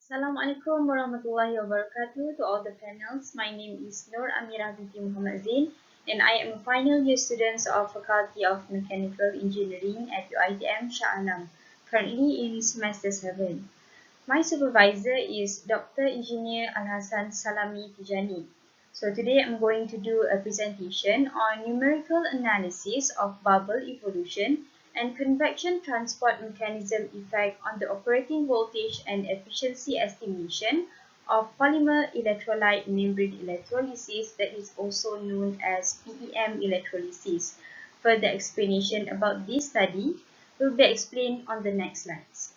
Assalamualaikum warahmatullahi wabarakatuh to all the panels. My name is Nur Amirah binti Mohamad Zen, and I am a final year student of Faculty of Mechanical Engineering at UiTM Shah Alam, currently in semester 7. My supervisor is Dr. Engineer Alhassan Salami Tijani. So today I'm going to do a presentation on numerical analysis of bubble evolution and convection transport mechanism effect on the operating voltage and efficiency estimation of polymer electrolyte membrane electrolysis, that is also known as PEM electrolysis. Further explanation about this study will be explained on the next slides.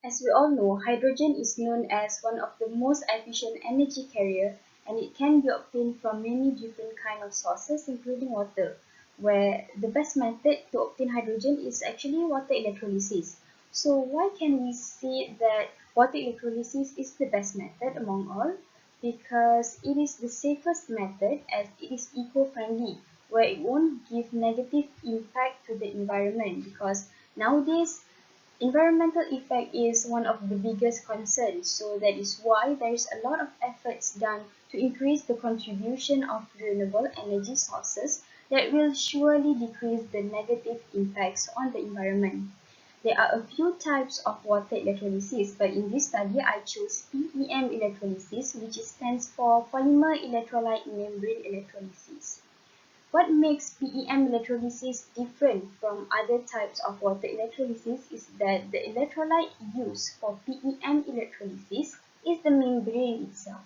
As we all know, hydrogen is known as one of the most efficient energy carrier, and it can be obtained from many different kind of sources including water, where the best method to obtain hydrogen is actually water electrolysis. So why can we say that water electrolysis is the best method among all? Because it is the safest method as it is eco-friendly, where it won't give negative impact to the environment, because nowadays environmental effect is one of the biggest concerns, so that is why there is a lot of efforts done to increase the contribution of renewable energy sources that will surely decrease the negative impacts on the environment. There are a few types of water electrolysis, but in this study I chose PEM electrolysis, which stands for Polymer Electrolyte Membrane Electrolysis. What makes PEM electrolysis different from other types of water electrolysis is that the electrolyte used for PEM electrolysis is the membrane itself.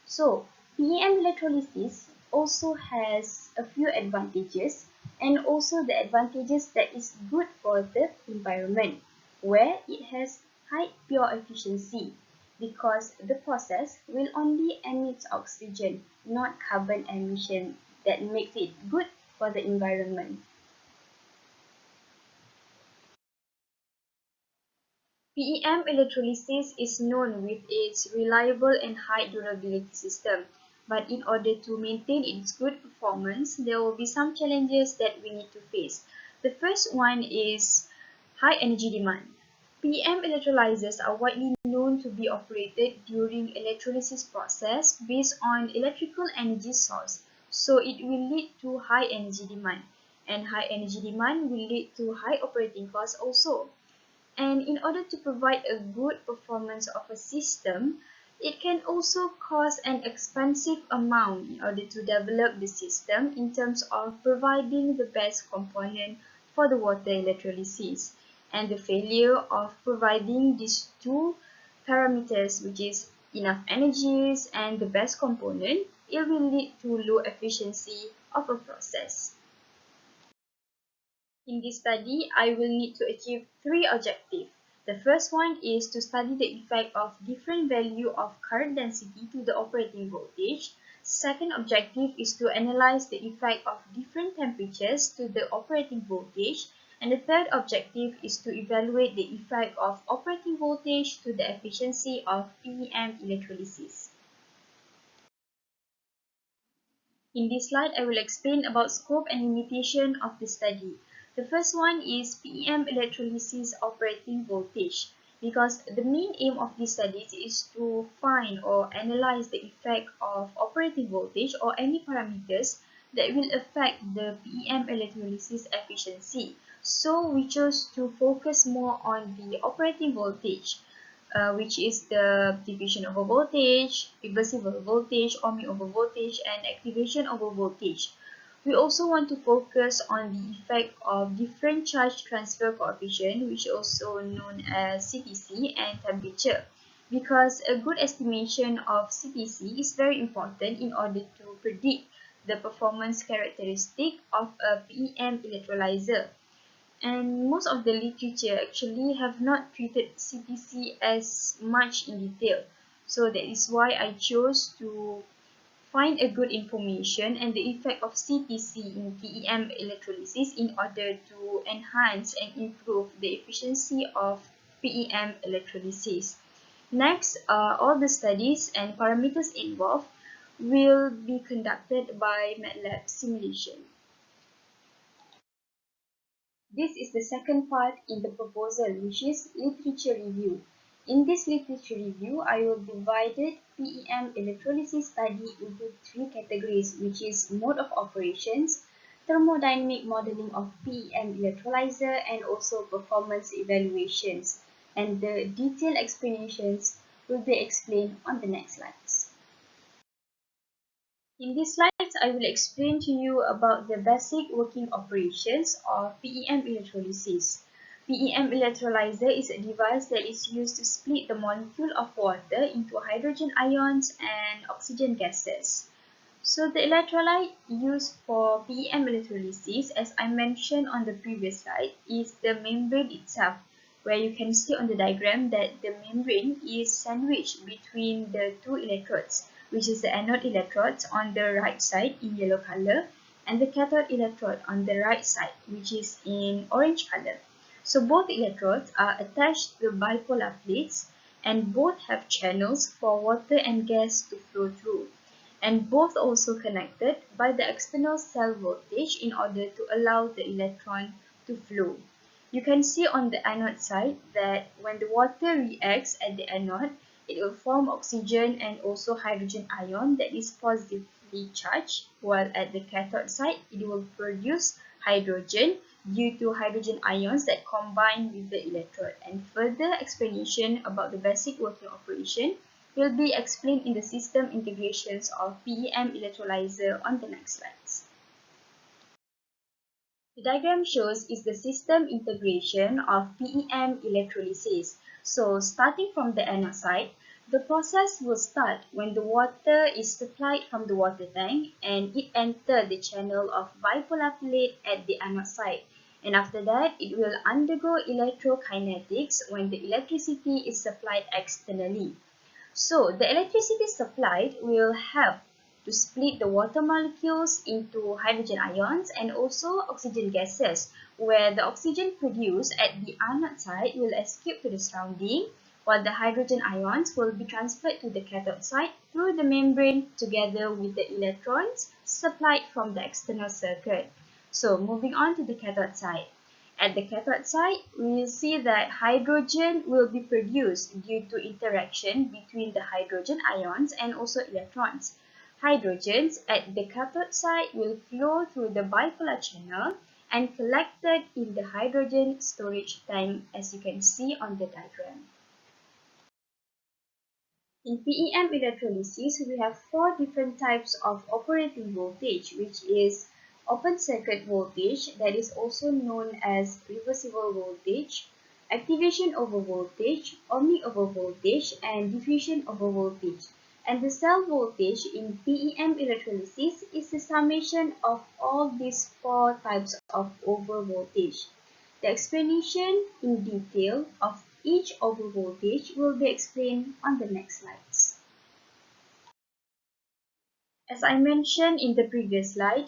So, PEM electrolysis also has a few advantages, and also the advantages that is good for the environment, where it has high pure efficiency because the process will only emit oxygen, not carbon emission, that makes it good for the environment. PEM electrolysis is known with its reliable and high durability system, but in order to maintain its good performance, there will be some challenges that we need to face. The first one is high energy demand. PEM electrolyzers are widely known to be operated during electrolysis process based on electrical energy source, so it will lead to high energy demand, and high energy demand will lead to high operating costs also. And in order to provide a good performance of a system, it can also cost an expensive amount in order to develop the system in terms of providing the best component for the water electrolysis. And the failure of providing these two parameters, which is enough energies and the best component, it will lead to low efficiency of a process. In this study, I will need to achieve three objectives. The first one is to study the effect of different value of current density to the operating voltage. Second objective is to analyze the effect of different temperatures to the operating voltage. And the third objective is to evaluate the effect of operating voltage to the efficiency of PEM electrolysis. In this slide, I will explain about scope and limitation of the study. The first one is PEM electrolysis operating voltage, because the main aim of this study is to find or analyze the effect of operating voltage or any parameters that will affect the PEM electrolysis efficiency. So we chose to focus more on the operating voltage, which is the diffusion over voltage, reversible voltage, ohmic over voltage, and activation over voltage. We also want to focus on the effect of different charge transfer coefficient, which is also known as CTC, and temperature, because a good estimation of CTC is very important in order to predict the performance characteristic of a PEM electrolyzer. And most of the literature actually have not treated CTC as much in detail. So that is why I chose to find a good information and the effect of CTC in PEM electrolysis in order to enhance and improve the efficiency of PEM electrolysis. Next, all the studies and parameters involved will be conducted by MATLAB simulation. This is the second part in the proposal, which is literature review. In this literature review, I will divide PEM electrolysis study into three categories, which is mode of operations, thermodynamic modeling of PEM electrolyzer, and also performance evaluations. And the detailed explanations will be explained on the next slides. In these slides, I will explain to you about the basic working operations of PEM electrolysis. PEM electrolyzer is a device that is used to split the molecule of water into hydrogen ions and oxygen gases. So the electrolyte used for PEM electrolysis, as I mentioned on the previous slide, is the membrane itself, where you can see on the diagram that the membrane is sandwiched between the two electrodes, which is the anode electrodes on the right side in yellow color and the cathode electrode on the right side, which is in orange color. So both electrodes are attached to bipolar plates and both have channels for water and gas to flow through. And both also connected by the external cell voltage in order to allow the electron to flow. You can see on the anode side that when the water reacts at the anode, it will form oxygen and also hydrogen ion that is positively charged, while at the cathode side, it will produce hydrogen due to hydrogen ions that combine with the electrode. And further explanation about the basic working operation will be explained in the system integrations of PEM electrolyzer on the next slides. The diagram shows is the system integration of PEM electrolysis. So starting from the anode side, the process will start when the water is supplied from the water tank and it enters the channel of bipolar plate at the anode side. And after that, it will undergo electrokinetics when the electricity is supplied externally. So the electricity supplied will help to split the water molecules into hydrogen ions and also oxygen gases, where the oxygen produced at the anode side will escape to the surrounding, while the hydrogen ions will be transferred to the cathode side through the membrane together with the electrons supplied from the external circuit. So moving on to the cathode side. At the cathode side, we will see that hydrogen will be produced due to interaction between the hydrogen ions and also electrons. Hydrogens at the cathode side will flow through the bipolar channel and collected in the hydrogen storage tank, as you can see on the diagram. In PEM electrolysis, we have four different types of operating voltage, which is open circuit voltage, that is also known as reversible voltage, activation over voltage, ohmic over voltage, and diffusion over voltage. And the cell voltage in PEM electrolysis is the summation of all these four types of over voltage. The explanation in detail of each over voltage will be explained on the next slides. As I mentioned in the previous slide,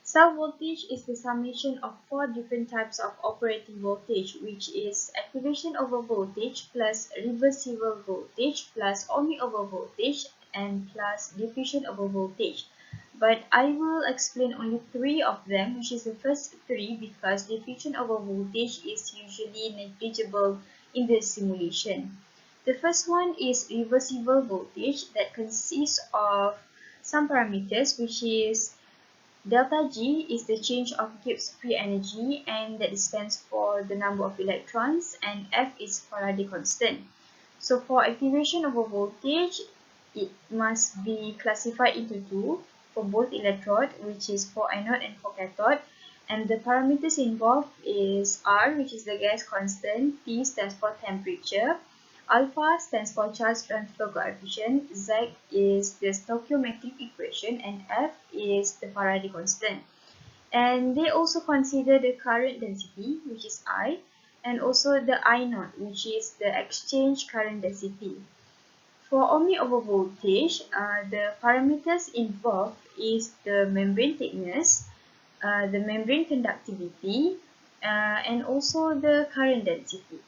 cell voltage is the summation of four different types of operating voltage, which is activation over voltage plus reversible voltage plus ohmic over voltage and plus diffusion over voltage. But I will explain only three of them, which is the first three, because diffusion over voltage is usually negligible in the simulation. The first one is reversible voltage, that consists of some parameters, which is delta G is the change of Gibbs free energy, and that stands for the number of electrons, and F is Faraday constant. So for activation over voltage, it must be classified into two for both electrode, which is for anode and for cathode. And the parameters involved is R, which is the gas constant, T stands for temperature, alpha stands for charge transfer coefficient, Z is the stoichiometric equation, and F is the Faraday constant. And they also consider the current density, which is I, and also the I naught, which is the exchange current density. For ohmic over voltage, the parameters involved is the membrane thickness, the membrane conductivity, and also the current density.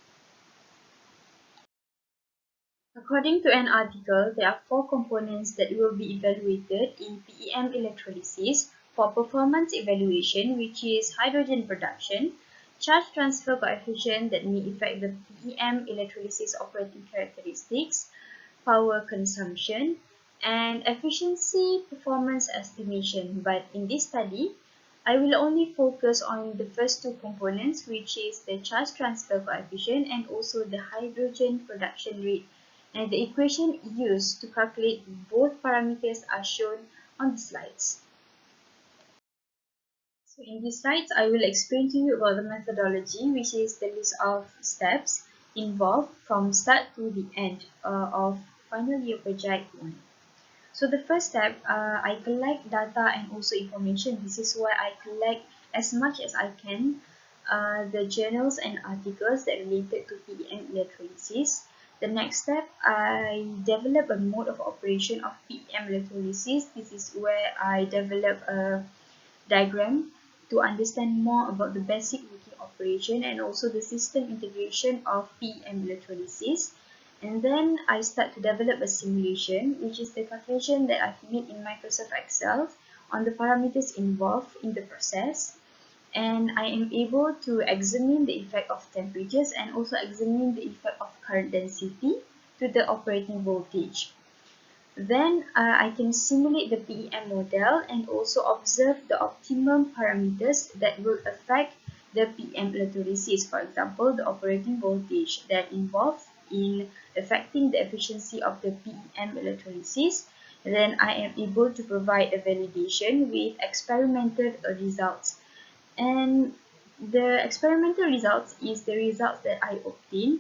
According to an article, there are four components that will be evaluated in PEM electrolysis for performance evaluation, which is hydrogen production, charge transfer coefficient that may affect the PEM electrolysis operating characteristics, power consumption, and efficiency performance estimation. But in this study, I will only focus on the first two components, which is the charge transfer coefficient and also the hydrogen production rate. And the equation used to calculate both parameters are shown on the slides. So in these slides, I will explain to you about the methodology, which is the list of steps involved from start to the end of final year project 1. So the first step, I collect data and also information. This is why I collect as much as I can the journals and articles that related to PEM electrolysis. The next step, I develop a mode of operation of PEM electrolysis. This is where I develop a diagram to understand more about the basic working operation and also the system integration of PEM electrolysis. And then I start to develop a simulation, which is the calculation that I've made in Microsoft Excel on the parameters involved in the process. And I am able to examine the effect of temperatures and also examine the effect of current density to the operating voltage. Then I can simulate the PEM model and also observe the optimum parameters that will affect the PEM electrolysis. For example, the operating voltage that involved in affecting the efficiency of the PEM electrolysis. Then I am able to provide a validation with experimental results. And the experimental results is the results that I obtained,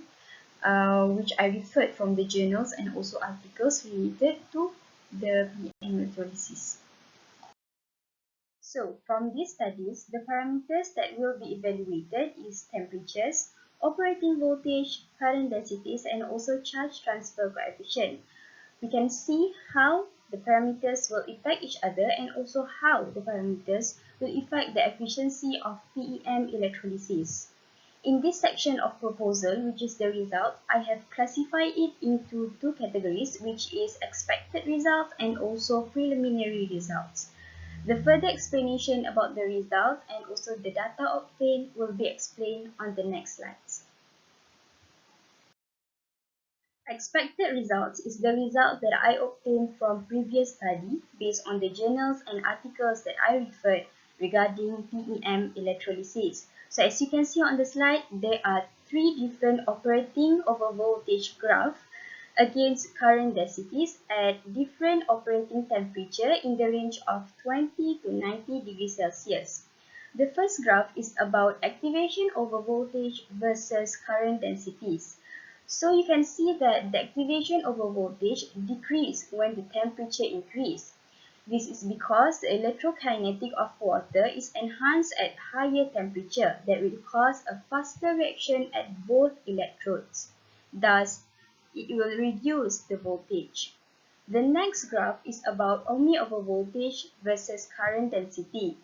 which I referred from the journals and also articles related to the PEM electrolysis. So from these studies, the parameters that will be evaluated is temperatures, operating voltage, current densities, and also charge transfer coefficient. We can see how the parameters will affect each other and also how the parameters will affect the efficiency of PEM electrolysis. In this section of proposal, which is the result, I have classified it into two categories, which is expected results and also preliminary results. The further explanation about the result and also the data obtained will be explained on the next slides. Expected results is the result that I obtained from previous study based on the journals and articles that I referred regarding PEM electrolysis. So as you can see on the slide, there are three different operating over voltage graphs against current densities at different operating temperature in the range of 20 to 90 degrees Celsius. The first graph is about activation over voltage versus current densities. So you can see that the activation over voltage decreases when the temperature increases. This is because the electrokinetic of water is enhanced at higher temperature that will cause a faster reaction at both electrodes. Thus, it will reduce the voltage. The next graph is about ohmic over voltage versus current density.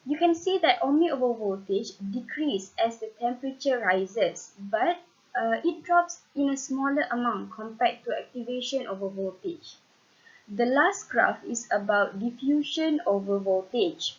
You can see that ohmic over voltage decreases as the temperature rises, but it drops in a smaller amount compared to activation over voltage. The last graph is about diffusion over voltage.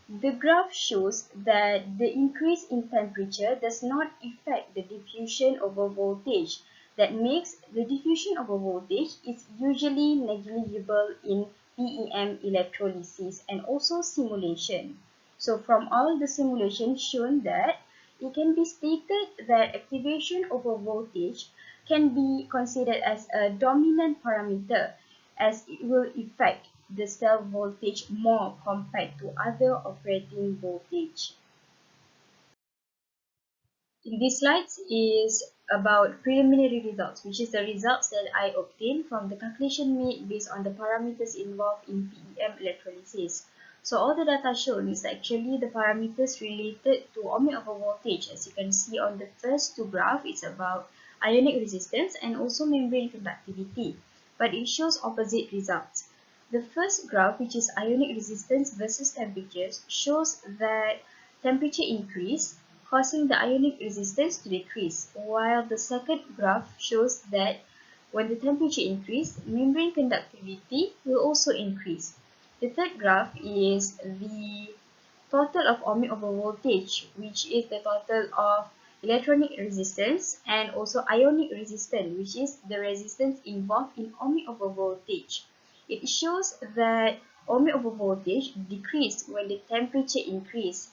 The graph shows that the increase in temperature does not affect the diffusion over voltage. That makes the diffusion over voltage is usually negligible in PEM electrolysis and also simulation. So from all the simulations shown that it can be stated that activation over voltage can be considered as a dominant parameter as it will affect the cell voltage more compared to other operating voltage. In these slides is about preliminary results, which is the results that I obtained from the calculation made based on the parameters involved in PEM electrolysis. So all the data shown is actually the parameters related to ohmic over voltage. As you can see on the first two graphs, it's about ionic resistance and also membrane conductivity, but it shows opposite results. The first graph, which is ionic resistance versus temperatures, shows that temperature increase, causing the ionic resistance to decrease, while the second graph shows that when the temperature increases, membrane conductivity will also increase. The third graph is the total of ohmic over voltage, which is the total of electronic resistance, and also ionic resistance, which is the resistance involved in ohmic over voltage. It shows that ohmic over voltage decreased when the temperature increased.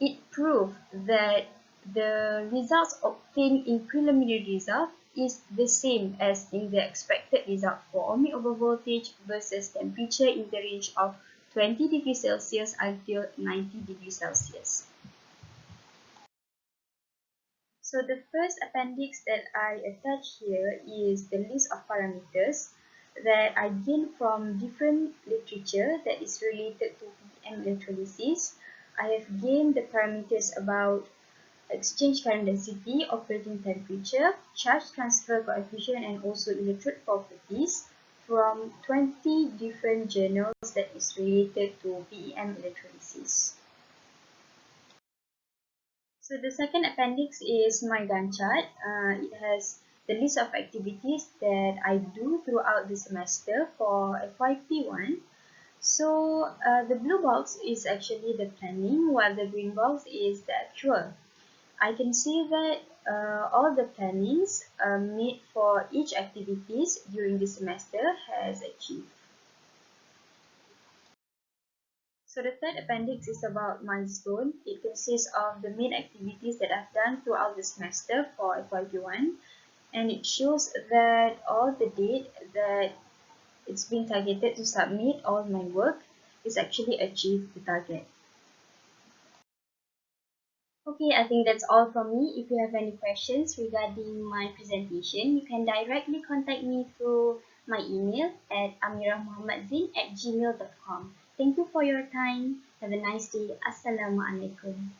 It proved that the results obtained in preliminary result is the same as in the expected result for ohmic over voltage versus temperature in the range of 20 degrees Celsius until 90 degrees Celsius. So the first appendix that I attach here is the list of parameters that I gained from different literature that is related to PM electrolysis. I have gained the parameters about exchange current density, operating temperature, charge transfer coefficient, and also electrode properties from 20 different journals that is related to PEM electrolysis. So the second appendix is my Gantt chart. It has the list of activities that I do throughout the semester for FYP1. So the blue box is actually the planning, while the green box is the actual. I can see that all the plannings made for each activities during the semester has achieved. So the third appendix is about milestone. It consists of the main activities that I've done throughout the semester for FYP1, and it shows that all the date that it's been targeted to submit all my work is actually achieved the target. Okay, I think that's all from me. If you have any questions regarding my presentation, you can directly contact me through my email at amirahmohammadzen@gmail.com. Thank you for your time. Have a nice day. Assalamualaikum.